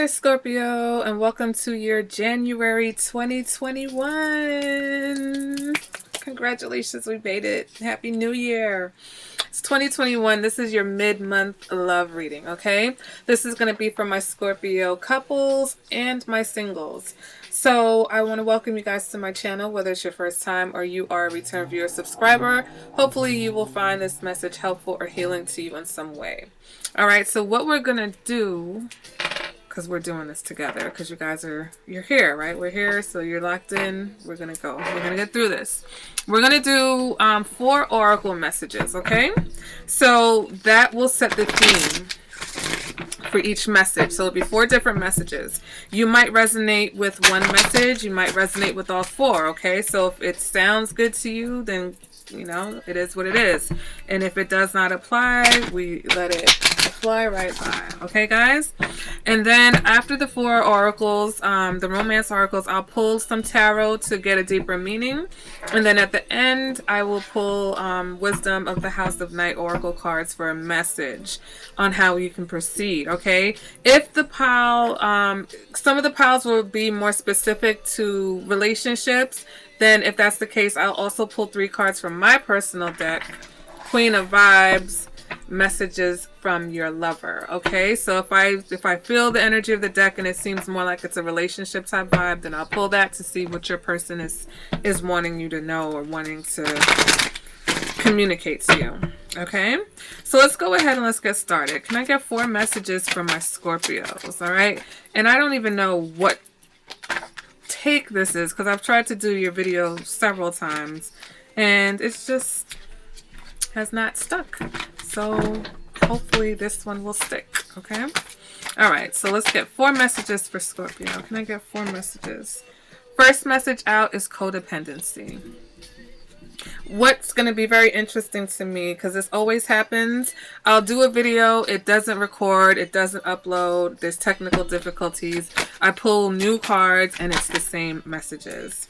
Scorpio, and welcome to your January 2021. Congratulations, we made it. Happy New Year. It's 2021. This is your mid-month love reading, okay? This is going to be for my Scorpio couples and my singles. So I want to welcome you guys to my channel, whether it's your first time or you are a return viewer subscriber. Hopefully you will find this message helpful or healing to you in some way. All right, so what we're going to do, because we're doing this together, because you guys you're here, right? We're here, so you're locked in. We're going to go. We're going to get through this. We're going to do 4 oracle messages, okay? So that will set the theme for each message. So it'll be 4 different messages. You might resonate with one message. You might resonate with all 4, okay? So if it sounds good to you, then, you know, it is what it is. And if it does not apply, we let it fly right by. Okay, guys? And then after the 4 oracles, the romance oracles, I'll pull some tarot to get a deeper meaning. And then at the end, I will pull Wisdom of the House of Night oracle cards for a message on how you can proceed, okay? If the pile, some of the piles will be more specific to relationships, then if that's the case, I'll also pull 3 cards from my personal deck. Queen of Vibes, messages from your lover, okay? So if I feel the energy of the deck and it seems more like it's a relationship type vibe, then I'll pull that to see what your person is wanting you to know or wanting to communicate to you, okay? So let's go ahead and let's get started. Can I get 4 messages from my Scorpios? All right, and I don't even know what take this is, because I've tried to do your video several times and it's just has not stuck. So hopefully this one will stick, okay? All right, so let's get 4 messages for Scorpio. Can I get 4 messages? First message out is codependency. What's going to be very interesting to me, because this always happens, I'll do a video, it doesn't record, it doesn't upload, there's technical difficulties, I pull new cards and it's the same messages.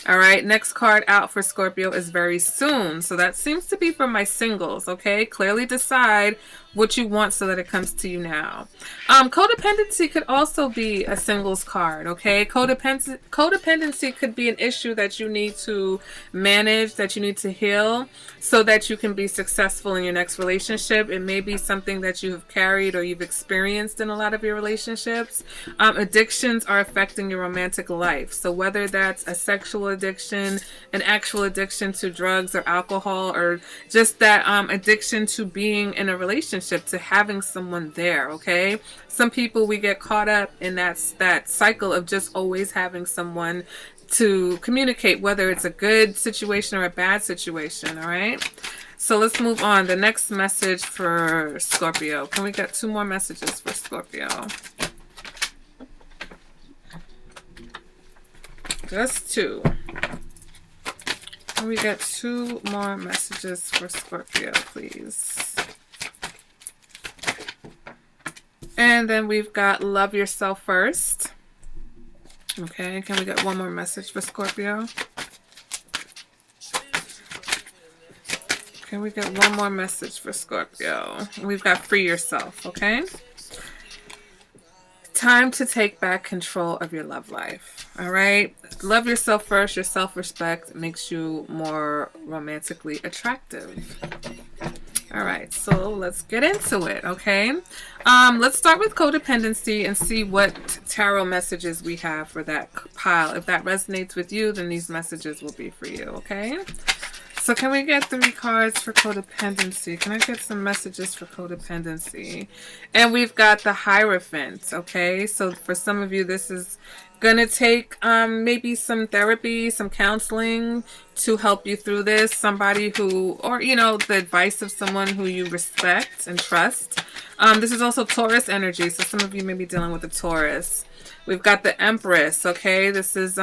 All right, next card out for Scorpio is very soon. So that seems to be for my singles, okay? Clearly decide what you want so that it comes to you now. Codependency could also be a singles card, okay? Codependency could be an issue that you need to manage, that you need to heal so that you can be successful in your next relationship. It may be something that you have carried or you've experienced in a lot of your relationships. Addictions are affecting your romantic life. So whether that's a sexual addiction, an actual addiction to drugs or alcohol, or just that addiction to being in a relationship, to having someone there, okay? Some people, we get caught up in that cycle of just always having someone to communicate, whether it's a good situation or a bad situation, all right? So let's move on. The next message for Scorpio. Can we get 2 more messages for Scorpio? Just 2. Can we get 2 more messages for Scorpio, please? And then we've got love yourself first. Okay, can we get 1 more message for Scorpio? Can we get 1 more message for Scorpio? We've got free yourself, okay? Time to take back control of your love life. All right, love yourself first. Your self-respect makes you more romantically attractive. All right, so let's get into it, okay? Let's start with codependency and see what tarot messages we have for that pile. If that resonates with you, then these messages will be for you, okay? So can we get 3 cards for codependency? Can I get some messages for codependency? And we've got the Hierophant, okay? So for some of you, this is gonna take maybe some therapy, some counseling to help you through this. Somebody who, or you know, the advice of someone who you respect and trust. This is also Taurus energy, so some of you may be dealing with a Taurus. We've got the Empress, okay? This is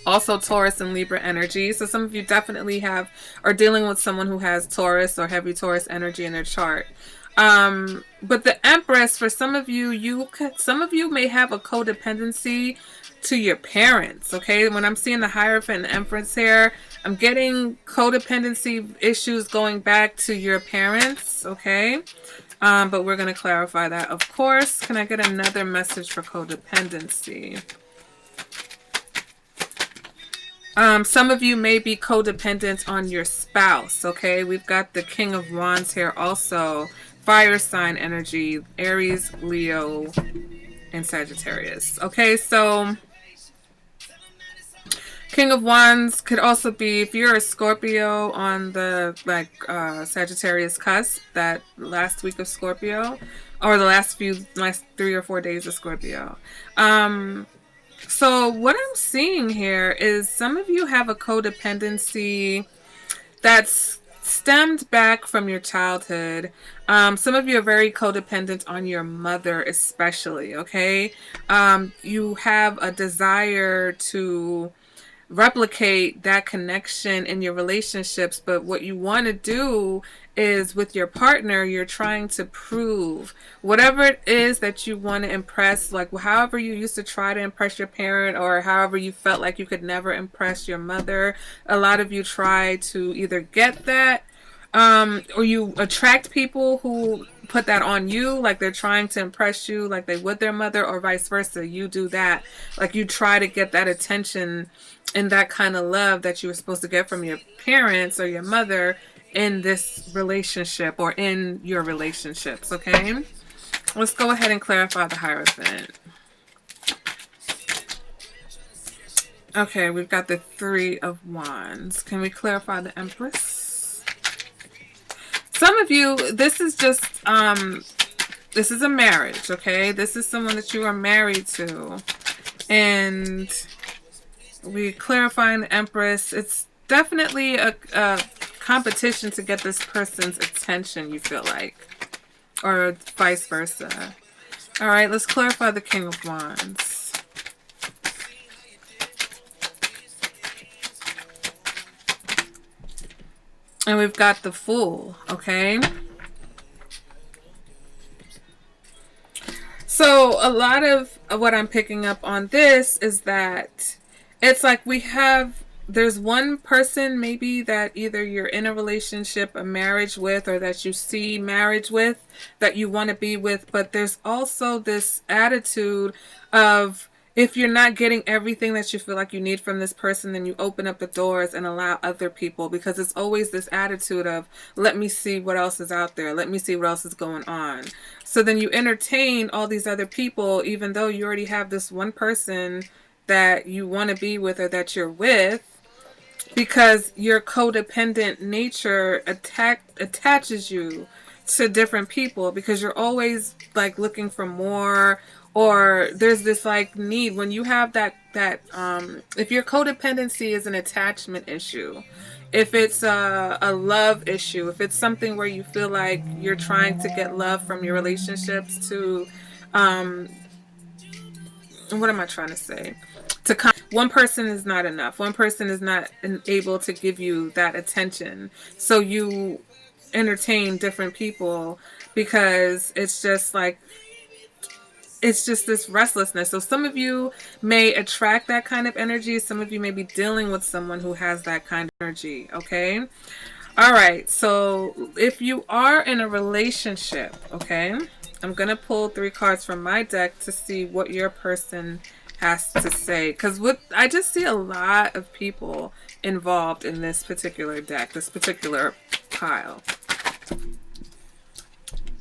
also Taurus and Libra energy. So some of you definitely are dealing with someone who has Taurus or heavy Taurus energy in their chart. But the Empress, for some of you, some of you may have a codependency to your parents, okay? When I'm seeing the Hierophant and the Empress here, I'm getting codependency issues going back to your parents, okay? But we're going to clarify that, of course. Can I get another message for codependency? Some of you may be codependent on your spouse, okay? We've got the King of Wands here also. Fire sign energy, Aries, Leo, and Sagittarius. Okay, so King of Wands could also be, if you're a Scorpio on the Sagittarius cusp, that last week of Scorpio, or the last 3 or 4 days of Scorpio. So what I'm seeing here is some of you have a codependency that's stemmed back from your childhood. Some of you are very codependent on your mother especially, okay? You have a desire to replicate that connection in your relationships, but what you want to do is with your partner, you're trying to prove whatever it is that you want to impress, like however you used to try to impress your parent, or however you felt like you could never impress your mother. A lot of you try to either get that, or you attract people who put that on you, like they're trying to impress you like they would their mother, or vice versa. You do that, like you try to get that attention and that kind of love that you were supposed to get from your parents or your mother in this relationship or in your relationships, okay? Let's go ahead and clarify the Hierophant. Okay, we've got the Three of Wands. Can we clarify the Empress? Some of you, this is just, this is a marriage, okay? This is someone that you are married to. And we clarify the Empress. It's definitely a competition to get this person's attention, you feel like. Or vice versa. Alright, let's clarify the King of Wands. And we've got the Fool, okay? So a lot of what I'm picking up on this is that it's like there's one person maybe that either you're in a relationship, a marriage with, or that you see marriage with, that you want to be with, but there's also this attitude of, if you're not getting everything that you feel like you need from this person, then you open up the doors and allow other people, because it's always this attitude of, let me see what else is out there. Let me see what else is going on. So then you entertain all these other people, even though you already have this one person that you want to be with or that you're with, because your codependent nature attaches you to different people, because you're always like looking for more, or there's this like need when you have that if your codependency is an attachment issue, if it's a love issue, if it's something where you feel like you're trying to get love from your relationships to what am I trying to say? One person is not enough. One person is not able to give you that attention. So you entertain different people because it's just like, it's just this restlessness. So some of you may attract that kind of energy. Some of you may be dealing with someone who has that kind of energy. Okay. All right. So if you are in a relationship, okay, I'm going to pull 3 cards from my deck to see what your person has to say, because I just see a lot of people involved in this particular deck, this particular pile.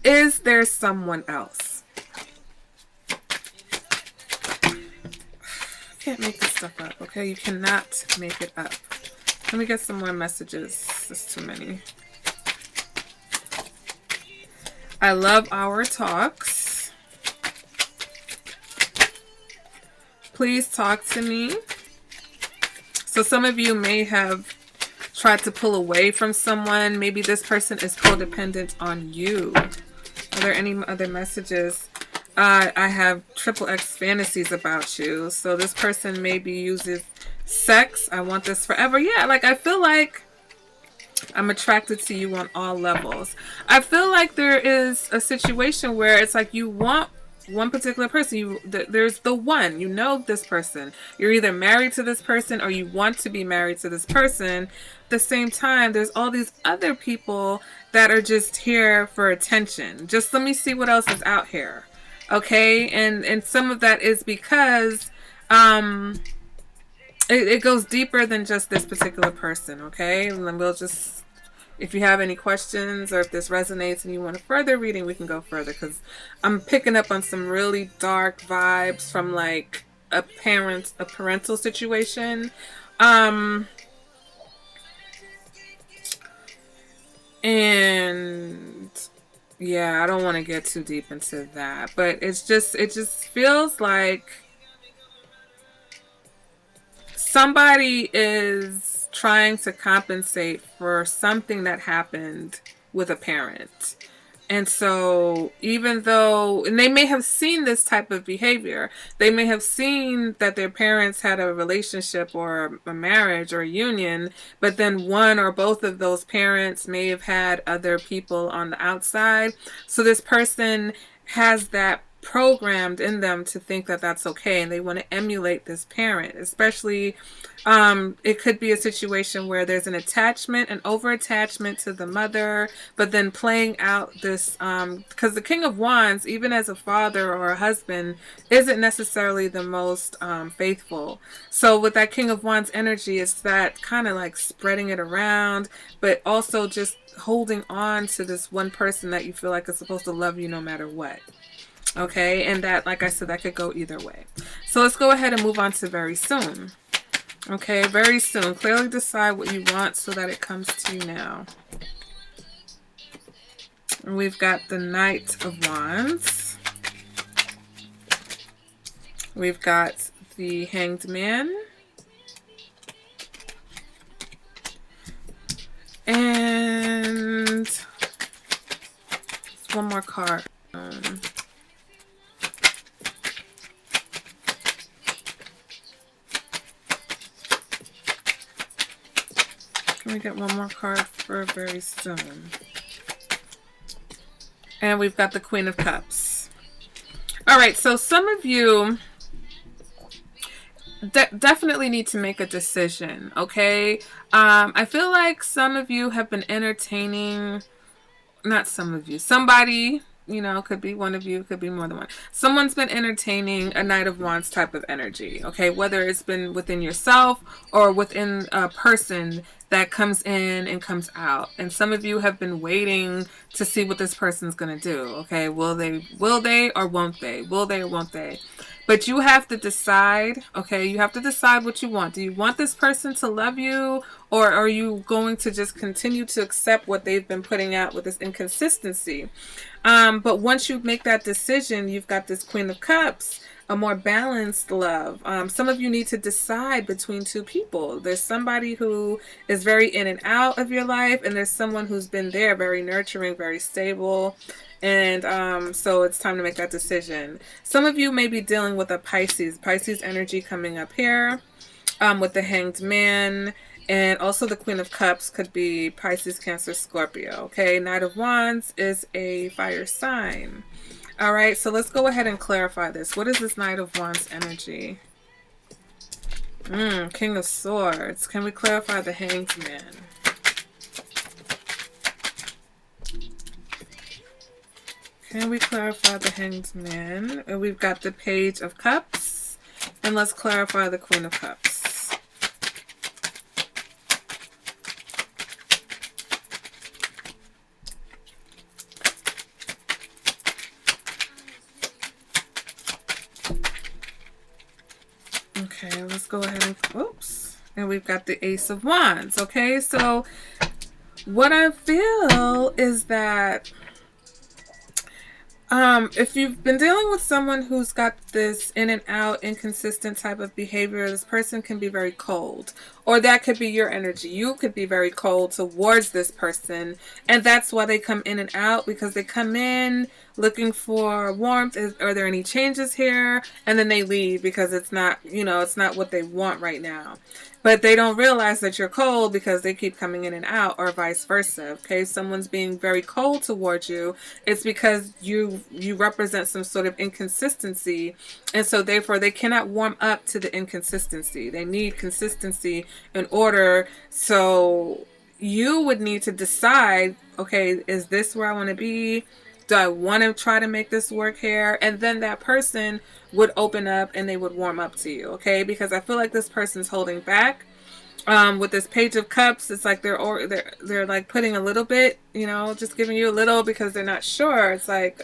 Is there someone else? You can't make this stuff up, okay? You cannot make it up. Let me get some more messages. There's too many. I love our talks. Please talk to me. So some of you may have tried to pull away from someone. Maybe this person is codependent on you. Are there any other messages? I have XXX fantasies about you. So this person maybe uses sex. I want this forever. Yeah, like I feel like I'm attracted to you on all levels. I feel like there is a situation where it's like you want one particular person. There's the one. You know this person. You're either married to this person or you want to be married to this person. At the same time, there's all these other people that are just here for attention. Just let me see what else is out here. Okay? And some of that is because it goes deeper than just this particular person. Okay? And then we'll just, if you have any questions or if this resonates and you want a further reading, we can go further, because I'm picking up on some really dark vibes from like a parental situation. And yeah, I don't want to get too deep into that, but it just feels like somebody is trying to compensate for something that happened with a parent. And so even though, and they may have seen this type of behavior, they may have seen that their parents had a relationship or a marriage or a union, but then one or both of those parents may have had other people on the outside. So this person has that programmed in them to think that that's okay, and they want to emulate this parent. Especially it could be a situation where there's an attachment, an over attachment to the mother, but then playing out this because the King of Wands, even as a father or a husband, isn't necessarily the most faithful. So with that King of Wands energy, it's that kind of like spreading it around, but also just holding on to this one person that you feel like is supposed to love you no matter what. Okay, and that, like I said, that could go either way. So let's go ahead and move on to very soon. Okay, very soon. Clearly decide what you want so that it comes to you now. And we've got the Knight of Wands. We've got the Hanged Man. And one more card. Can we get one more card for very soon? And we've got the Queen of Cups. All right, so some of you definitely need to make a decision, okay? I feel like some of you have been entertaining, not some of you, somebody, you know, could be one of you, could be more than one. Someone's been entertaining a Knight of Wands type of energy, okay? Whether it's been within yourself or within a person that comes in and comes out. And some of you have been waiting to see what this person's going to do, okay? Will they or won't they? Will they or won't they? But you have to decide, okay? You have to decide what you want. Do you want this person to love you, or are you going to just continue to accept what they've been putting out with this inconsistency? But once you make that decision, you've got this Queen of Cups, a more balanced love. Some of you need to decide between two people. There's somebody who is very in and out of your life, and there's someone who's been there, very nurturing, very stable. And so it's time to make that decision. Some of you may be dealing with a Pisces energy coming up here with the Hanged Man. And also the Queen of Cups could be Pisces, Cancer, Scorpio. Okay, Knight of Wands is a fire sign. All right, so let's go ahead and clarify this. What is this Knight of Wands energy? King of Swords. Can we clarify the Hanged Man? Can we clarify the Hanged Man? And we've got the Page of Cups. And let's clarify the Queen of Cups. Okay, let's go ahead and, oops. And we've got the Ace of Wands. Okay, so what I feel is that if you've been dealing with someone who's got this in and out, inconsistent type of behavior, this person can be very cold. Or that could be your energy. You could be very cold towards this person. And that's why they come in and out, because they come in looking for warmth. Are there any changes here? And then they leave because it's not, you know, it's not what they want right now. but they don't realize that you're cold because they keep coming in and out, or vice versa. Okay, someone's being very cold towards you, it's because you represent some sort of inconsistency, and so therefore they cannot warm up to the inconsistency. They need consistency in order. So you would need to decide, okay, is this where I want to be? Do I want to try to make this work here? And then that person would open up and they would warm up to you, okay? Because I feel like this person's holding back. With this Page of Cups, it's like they're like putting a little bit, you know, just giving you a little because they're not sure. It's like,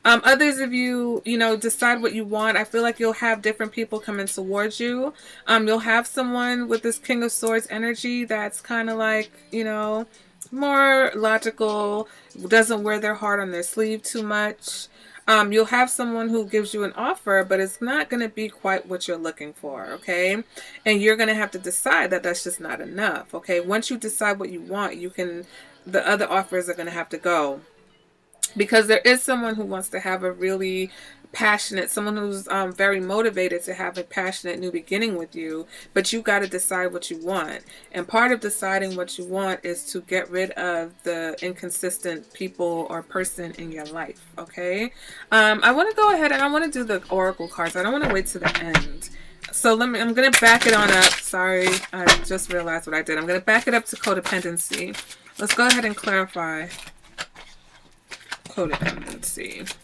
others of you, you know, decide what you want. I feel like you'll have different people coming towards you. You'll have someone with this King of Swords energy that's kind of like, you know, more logical, doesn't wear their heart on their sleeve too much. You'll have someone who gives you an offer, but it's not going to be quite what you're looking for, okay? And you're going to have to decide that that's just not enough, okay? Once you decide what you want, the other offers are going to have to go. Because there is someone who wants to have a really passionate, someone who's very motivated to have a passionate new beginning with you, but you got to decide what you want. And part of deciding what you want is to get rid of the inconsistent people or person in your life, okay? I want to go ahead and I want to do the oracle cards. I don't want to wait to the end. So I'm going to back it on up. Sorry, I just realized what I did. I'm going to back it up to codependency. Let's go ahead and clarify codependency.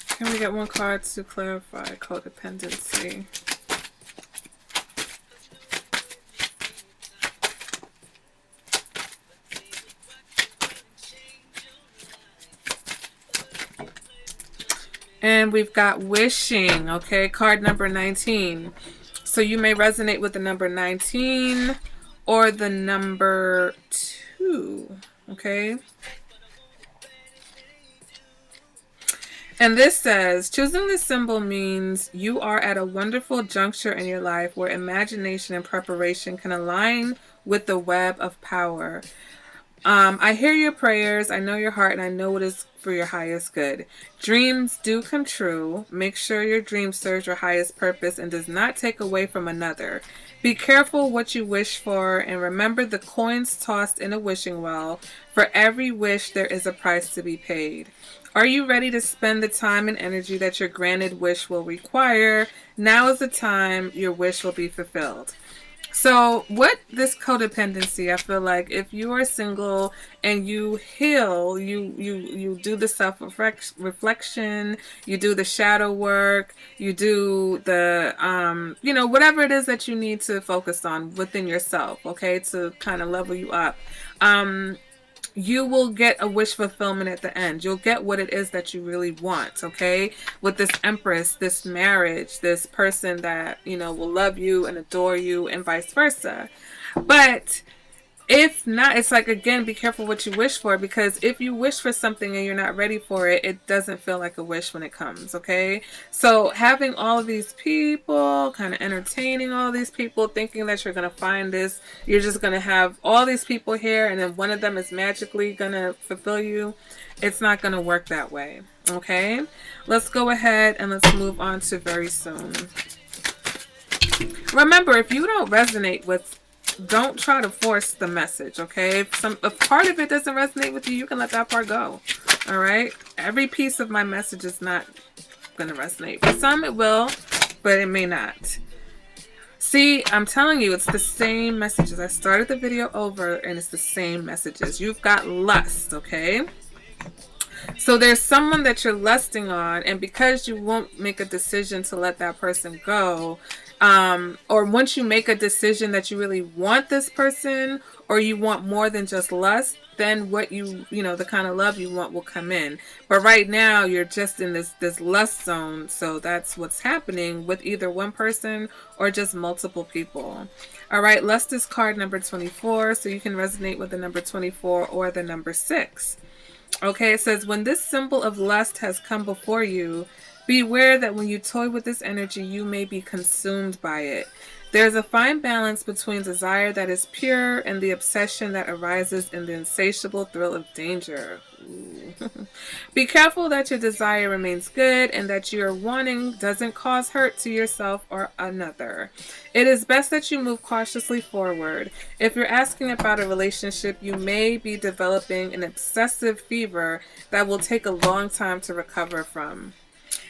Can we get one card to clarify codependency? And we've got wishing, okay, card number 19. So you may resonate with the number 19 or the number 2, okay? And this says, choosing this symbol means you are at a wonderful juncture in your life where imagination and preparation can align with the web of power. I hear your prayers, I know your heart, and I know it is for your highest good. Dreams do come true. Make sure your dream serves your highest purpose and does not take away from another. Be careful what you wish for, and remember the coins tossed in a wishing well. For every wish, there is a price to be paid. Are you ready to spend the time and energy that your granted wish will require? Now is the time your wish will be fulfilled. So what this codependency, I feel like if you are single and you heal, you do the self-reflection, you do the shadow work, you do the, you know, whatever it is that you need to focus on within yourself, okay, to kind of level you up. You will get a wish fulfillment at the end. You'll get what it is that you really want, okay? With this Empress, this marriage, this person that, you know, will love you and adore you and vice versa. But if not, it's like, again, be careful what you wish for, because if you wish for something and you're not ready for it, it doesn't feel like a wish when it comes, okay? So having all of these people, kind of entertaining all these people, thinking that you're going to find this, you're just going to have all these people here and then one of them is magically going to fulfill you, it's not going to work that way, okay? Let's go ahead and let's move on to very soon. Remember, if you don't resonate with, don't try to force the message, okay? If part of it doesn't resonate with you, you can let that part go, all right? Every piece of my message is not going to resonate. For some it will, but it may not. See, I'm telling you, it's the same messages. I started the video over and it's the same messages. You've got lust, okay? So there's someone that you're lusting on, and because you won't make a decision to let that person go, or once you make a decision that you really want this person, or you want more than just lust, then what you know, the kind of love you want will come in. But right now you're just in this lust zone. So that's what's happening with either one person or just multiple people. All right, lust is card number 24. So you can resonate with the number 24 or the number 6. Okay, it says, when this symbol of lust has come before you, beware that when you toy with this energy, you may be consumed by it. There's a fine balance between desire that is pure and the obsession that arises in the insatiable thrill of danger. Be careful that your desire remains good and that your wanting doesn't cause hurt to yourself or another. It is best that you move cautiously forward. If you're asking about a relationship, you may be developing an obsessive fever that will take a long time to recover from.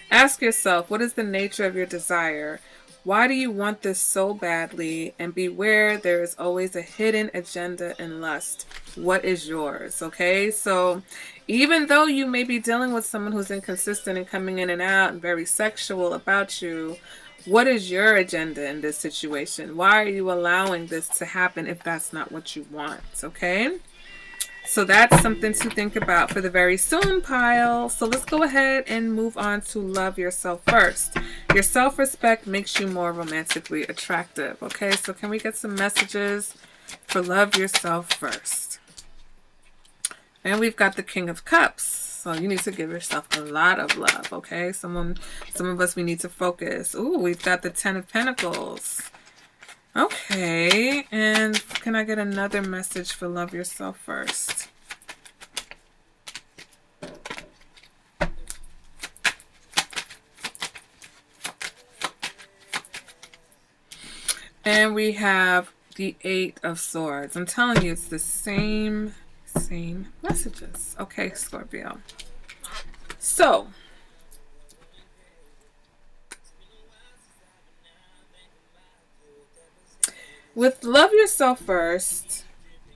Ask yourself, what is the nature of your desire? Why do you want this so badly? And beware, there is always a hidden agenda in lust. What is yours? Okay, so even though you may be dealing with someone who's inconsistent and coming in and out and very sexual about you, what is your agenda in this situation? Why are you allowing this to happen if that's not what you want? Okay, so that's something to think about for the very soon pile. So let's go ahead and move on to love yourself first. Your self-respect makes you more romantically attractive. Okay, so can we get some messages for love yourself first? And we've got the King of Cups. So you need to give yourself a lot of love. Okay, some of us, we need to focus. Ooh, we've got the Ten of Pentacles. Okay, and can I get another message for love yourself first? And we have the Eight of Swords. I'm telling you, it's the same messages. Okay, Scorpio. So, with love yourself first,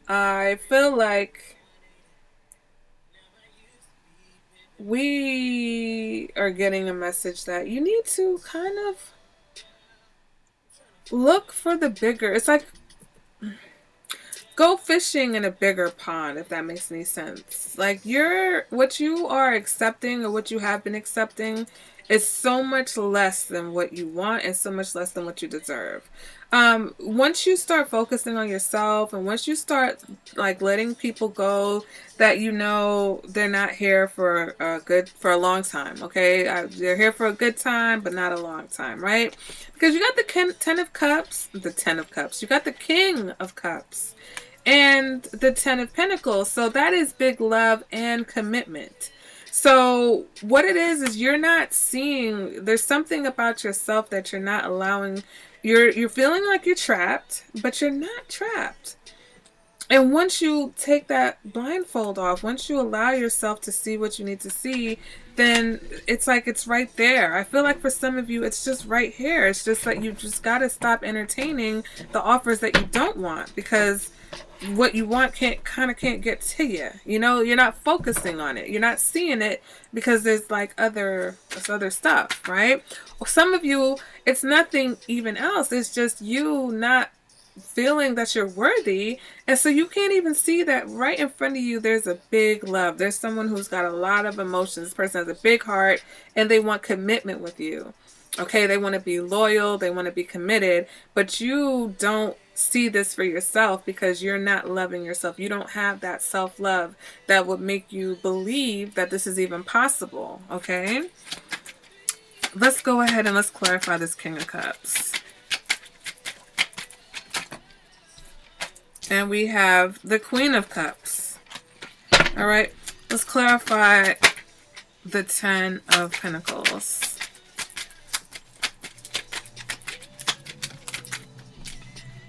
I feel like we are getting a message that you need to kind of look for the bigger. It's like go fishing in a bigger pond, if that makes any sense. Like what you are accepting or what you have been accepting is so much less than what you want and so much less than what you deserve. Once you start focusing on yourself and once you start like letting people go that you know they're not here for a long time, okay? They're here for a good time, but not a long time, right? Because you got the Ten of Cups, you got the King of Cups, and the Ten of Pentacles. So that is big love and commitment. So what it is you're not seeing, there's something about yourself that you're not allowing. You're feeling like you're trapped, but you're not trapped. And once you take that blindfold off, once you allow yourself to see what you need to see, then it's like it's right there. I feel like for some of you, it's just right here. It's just like you just got to stop entertaining the offers that you don't want, because what you want can't get to you. You know, you're not focusing on it. You're not seeing it because there's other stuff, right? Some of you, it's nothing even else. It's just you not feeling that you're worthy, and so you can't even see that right in front of you there's a big love. There's someone who's got a lot of emotions. This person has a big heart and they want commitment with you. Okay, they want to be loyal, they want to be committed, but you don't see this for yourself because you're not loving yourself. You don't have that self-love that would make you believe that this is even possible. Okay, let's go ahead and let's clarify this King of Cups. And we have the Queen of Cups. All right, let's clarify the Ten of Pentacles.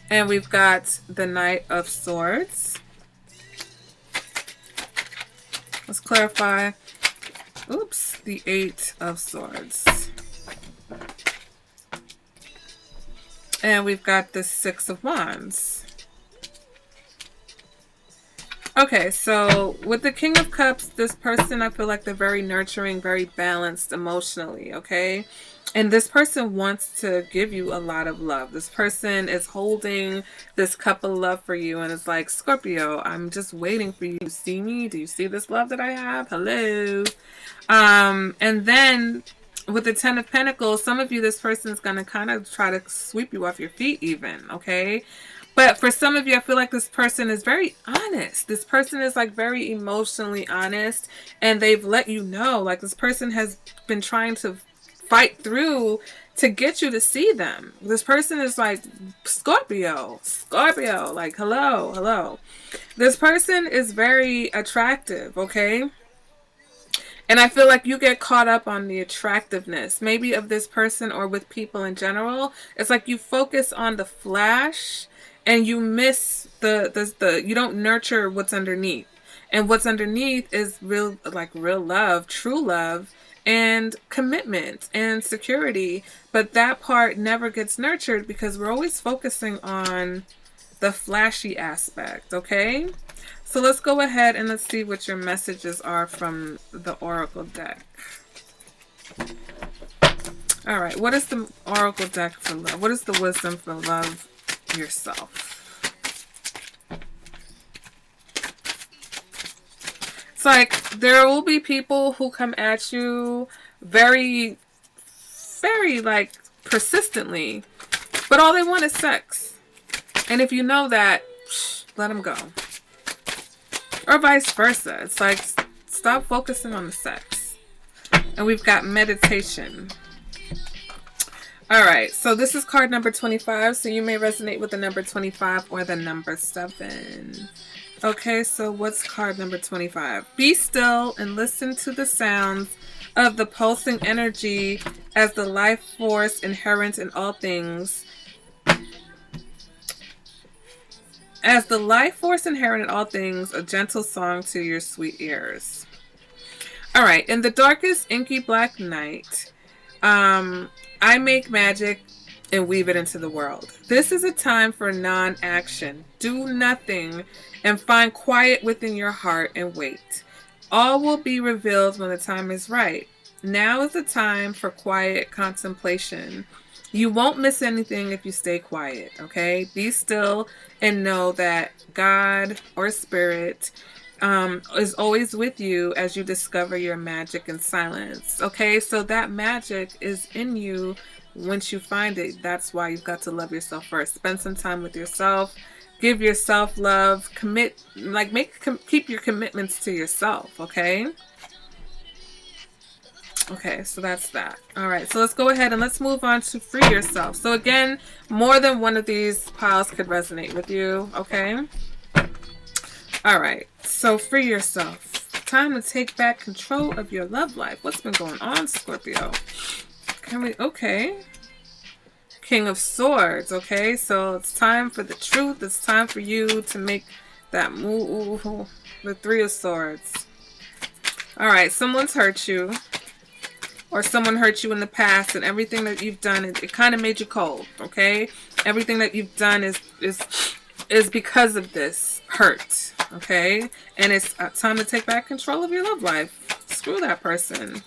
And we've got the Knight of Swords. Let's clarify, the Eight of Swords. And we've got the Six of Wands. Okay, so with the King of Cups, this person, I feel like they're very nurturing, very balanced emotionally, okay? And this person wants to give you a lot of love. This person is holding this cup of love for you and it's like, Scorpio, I'm just waiting for you. Do you see me? Do you see this love that I have? Hello. And then with the Ten of Pentacles, some of you, this person is going to kind of try to sweep you off your feet even, okay? But for some of you, I feel like this person is very honest. This person is like very emotionally honest, and they've let you know, like this person has been trying to fight through to get you to see them. This person is like Scorpio, like hello, hello. This person is very attractive, okay? And I feel like you get caught up on the attractiveness, maybe of this person or with people in general. It's like you focus on the flash and you miss the you don't nurture what's underneath. And what's underneath is real, like real love, true love, and commitment and security. But that part never gets nurtured because we're always focusing on the flashy aspect, okay? So let's go ahead and let's see what your messages are from the Oracle deck. All right, what is the Oracle deck for love? What is the wisdom for love yourself? It's like there will be people who come at you very, very like persistently, but all they want is sex. And if you know that, let them go. Or vice versa. It's like, stop focusing on the sex. And we've got meditation. Alright, so this is card number 25. So you may resonate with the number 25 or the number 7. Okay, so what's card number 25? Be still and listen to the sounds of the pulsing energy as the life force inherent in all things. As the life force inherent in all things, a gentle song to your sweet ears. Alright, in the darkest inky black night, I make magic and weave it into the world. This is a time for non-action. Do nothing and find quiet within your heart and wait. All will be revealed when the time is right. Now is the time for quiet contemplation. You won't miss anything if you stay quiet, okay? Be still and know that God or Spirit is always with you as you discover your magic in silence, okay? So that magic is in you once you find it. That's why you've got to love yourself first. Spend some time with yourself. Give yourself love. Commit, like keep your commitments to yourself, okay? Okay, so that's that. All right, so let's go ahead and let's move on to free yourself. So again, more than one of these piles could resonate with you, okay? All right, so free yourself. Time to take back control of your love life. What's been going on, Scorpio? Okay. King of Swords, okay? So it's time for the truth. It's time for you to make that move. The Three of Swords. All right, someone's hurt you. Or someone hurt you in the past, and everything that you've done, it kind of made you cold, okay? Everything that you've done is because of this hurt, okay? And it's time to take back control of your love life. Screw that person.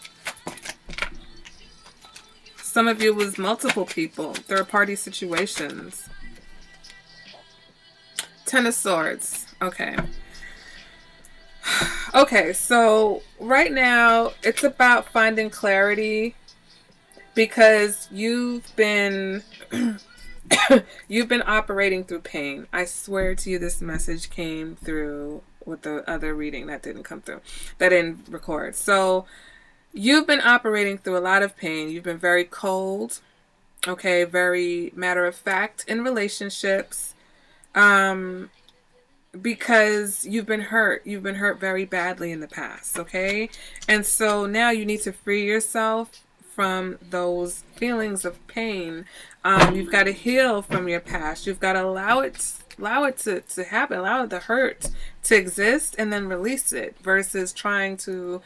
Some of you was multiple people, third-party situations. Ten of Swords, okay. Okay, so right now it's about finding clarity because you've been you've been operating through pain. I swear to you, this message came through with the other reading that didn't come through, that didn't record. So you've been operating through a lot of pain. You've been very cold, okay, very matter of fact in relationships. Because you've been hurt very badly in the past, okay? And so now you need to free yourself from those feelings of pain. You've got to heal from your past. You've got to allow it to happen, allow the hurt to exist, and then release it versus trying to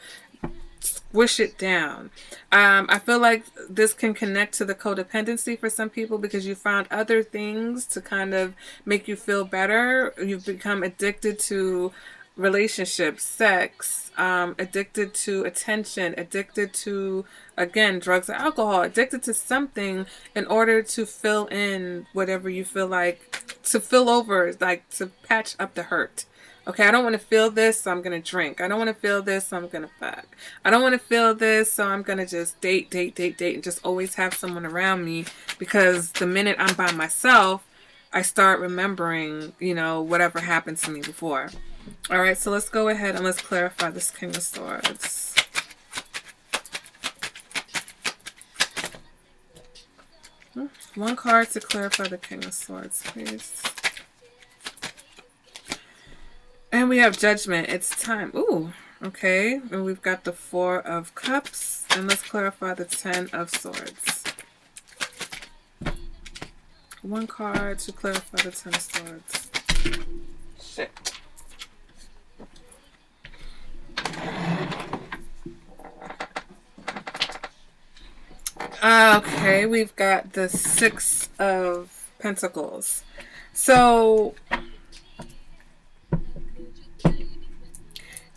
squish it down. I feel like this can connect to the codependency for some people because you found other things to kind of make you feel better. You've become addicted to relationships, sex, addicted to attention, addicted to, again, drugs or alcohol, addicted to something in order to fill in whatever you feel like, to fill over, like to patch up the hurt. Okay, I don't want to feel this, so I'm going to drink. I don't want to feel this, so I'm going to fuck. I don't want to feel this, so I'm going to just date, and just always have someone around me, because the minute I'm by myself, I start remembering, you know, whatever happened to me before. All right, so let's go ahead and let's clarify this King of Swords. One card to clarify the King of Swords, please. And we have Judgment. It's time. Ooh, okay. And we've got the Four of Cups. And let's clarify the Ten of Swords. One card to clarify the Ten of Swords. Shit. Okay, we've got the Six of Pentacles. So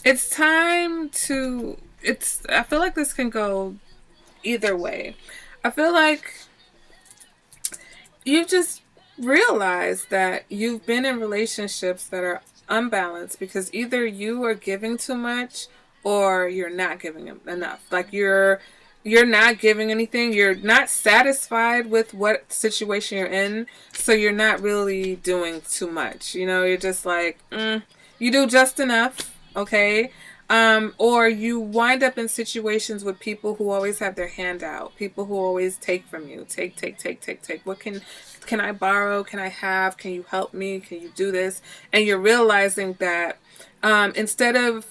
it's time to, I feel like this can go either way. I feel like you just realize that you've been in relationships that are unbalanced because either you are giving too much or you're not giving enough. Like you're not giving anything. You're not satisfied with what situation you're in, so you're not really doing too much. You know, you're just like, you do just enough, okay? Or you wind up in situations with people who always have their hand out, people who always take from you, take. What can I borrow? Can I have? Can you help me? Can you do this? And you're realizing that instead of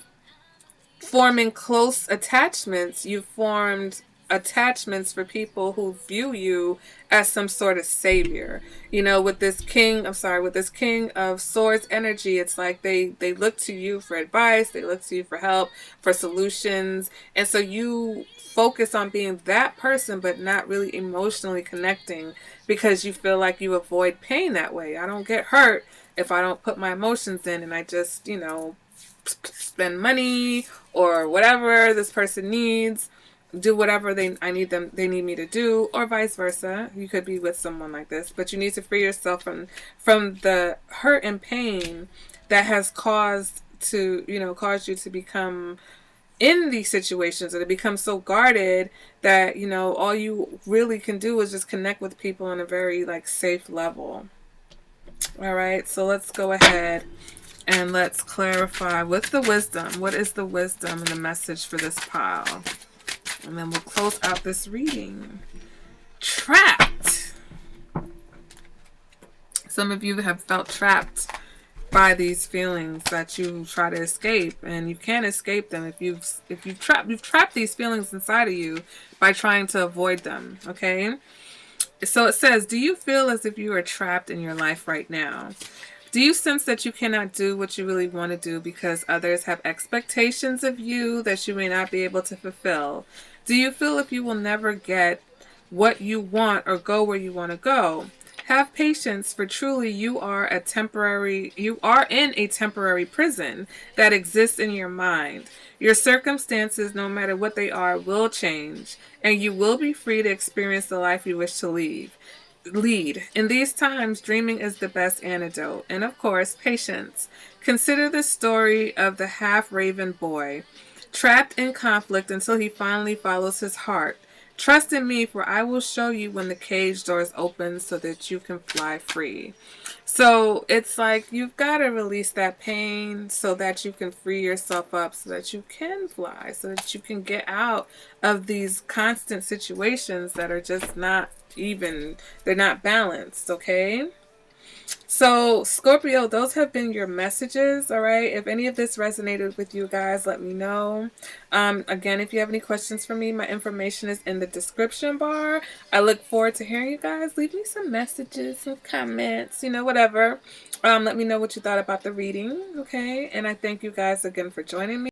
forming close attachments, you formed attachments for people who view you as some sort of savior. You know, with this King of Swords energy, it's like they look to you for advice, they look to you for help, for solutions, and so you focus on being that person but not really emotionally connecting because you feel like you avoid pain that way. I don't get hurt if I don't put my emotions in, and I just, you know, spend money or whatever this person needs, do whatever they need me to do, or vice versa. You could be with someone like this, but you need to free yourself from the hurt and pain that has caused you to become in these situations, and to become so guarded that, you know, all you really can do is just connect with people on a very like safe level. All right, so let's go ahead and let's clarify with the wisdom. What is the wisdom and the message for this pile? And then we'll close out this reading. Trapped. Some of you have felt trapped by these feelings that you try to escape, and you can't escape them if you've trapped these feelings inside of you by trying to avoid them. Okay? So it says, do you feel as if you are trapped in your life right now? Do you sense that you cannot do what you really want to do because others have expectations of you that you may not be able to fulfill? Do you feel if you will never get what you want or go where you want to go? Have patience, for truly you are in a temporary prison that exists in your mind. Your circumstances, no matter what they are, will change, and you will be free to experience the life you wish to lead. In these times, dreaming is the best antidote. And of course, patience. Consider the story of the half-raven boy, trapped in conflict until he finally follows his heart. Trust in me, for I will show you when the cage doors open so that you can fly free. So it's like you've got to release that pain so that you can free yourself up, so that you can fly, so that you can get out of these constant situations that are just not even, they're not balanced, okay? So Scorpio, those have been your messages. All right, if any of this resonated with you guys, let me know. Again, if you have any questions for me, my information is in the description bar. I look forward to hearing you guys. Leave me some messages, some comments, you know, whatever. Let me know what you thought about the reading, okay? And I thank you guys again for joining me.